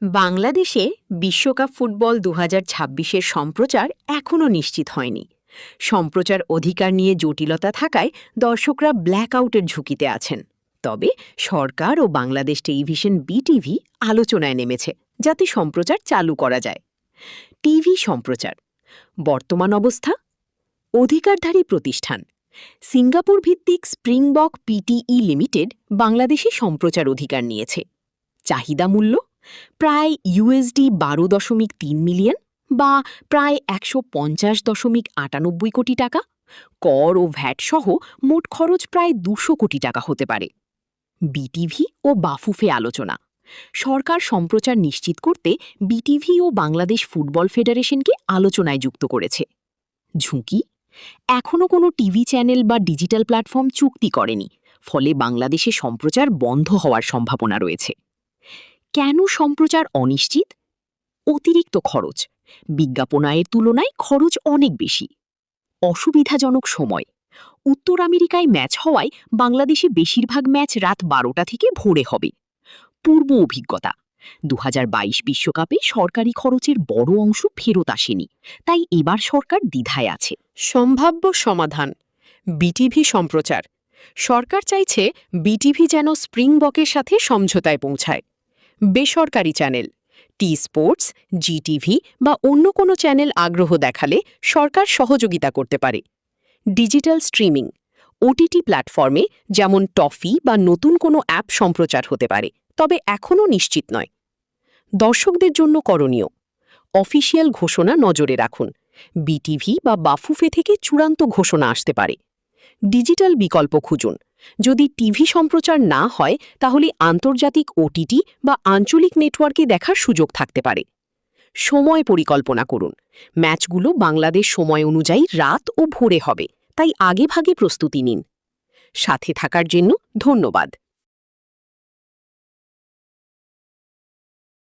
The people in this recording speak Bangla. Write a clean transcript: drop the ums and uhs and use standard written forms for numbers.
বাংলাদেশে বিশ্বকাপ ফুটবল ২০২৬-এর সম্প্রচার এখনও নিশ্চিত হয়নি। সম্প্রচার অধিকার নিয়ে জটিলতা থাকায় দর্শকরা ব্ল্যাকআউটের ঝুঁকিতে আছেন। তবে সরকার ও বাংলাদেশ টেলিভিশন বিটিভি আলোচনায় নেমেছে যাতে সম্প্রচার চালু করা যায়। টিভি সম্প্রচার বর্তমান অবস্থা: অধিকারধারী প্রতিষ্ঠান সিঙ্গাপুর ভিত্তিক স্প্রিংবক পিটিই লিমিটেড বাংলাদেশে সম্প্রচার অধিকার নিয়েছে। চাহিদা মূল্য প্রায় $12.3 মিলিয়ন বা প্রায় 150.98 কোটি টাকা। কর ও ভ্যাট সহ মোট খরচ প্রায় 200 কোটি টাকা হতে পারে। বিটিভি ও বাফুফে আলোচনা: সরকার সম্প্রচার নিশ্চিত করতে বিটিভি ও বাংলাদেশ ফুটবল ফেডারেশনকে আলোচনায় যুক্ত করেছে। ঝুঁকি: এখনও কোনো টিভি চ্যানেল বা ডিজিটাল প্ল্যাটফর্ম চুক্তি করেনি, ফলে বাংলাদেশে সম্প্রচার বন্ধ হওয়ার সম্ভাবনা রয়েছে। কেন সম্প্রচার অনিশ্চিত? অতিরিক্ত খরচ, বিজ্ঞাপন আয়ের তুলনায় খরচ অনেক বেশি। অসুবিধাজনক সময়: উত্তর আমেরিকায় ম্যাচ হওয়ায় বাংলাদেশে বেশিরভাগ ম্যাচ রাত 12টা থেকে ভোরে হবে। পূর্ব অভিজ্ঞতা: 2022 বিশ্বকাপে সরকারি খরচের বড় অংশ ফেরত আসেনি, তাই এবার সরকার দ্বিধায় আছে। সম্ভাব্য সমাধান: বিটিভি সম্প্রচার। সরকার চাইছে বিটিভি যেন স্প্রিংবকের সাথে সমঝোতায় পৌঁছায়। বেসরকারি চ্যানেল টি স্পোর্টস, জিটিভি বা অন্য কোনো চ্যানেল আগ্রহ দেখালে সরকার সহযোগিতা করতে পারে। ডিজিটাল স্ট্রিমিং ওটিটি প্ল্যাটফর্মে যেমন টফি বা নতুন কোনো অ্যাপ সম্প্রচার হতে পারে, তবে এখনও নিশ্চিত নয়। দর্শকদের জন্য করণীয়: অফিসিয়াল ঘোষণা নজরে রাখুন। বিটিভি বা বাফুফে থেকে চূড়ান্ত ঘোষণা আসতে পারে। ডিজিটাল বিকল্প খুঁজুন। যদি টিভি সম্প্রচার না হয় তাহলে আন্তর্জাতিক ওটিটি বা আঞ্চলিক নেটওয়ার্কে দেখার সুযোগ থাকতে পারে। সময় পরিকল্পনা করুন। ম্যাচগুলো বাংলাদেশ সময় অনুযায়ী রাত ও ভোরে হবে, তাই আগেভাগে প্রস্তুতি নিন। সাথে থাকার জন্য ধন্যবাদ।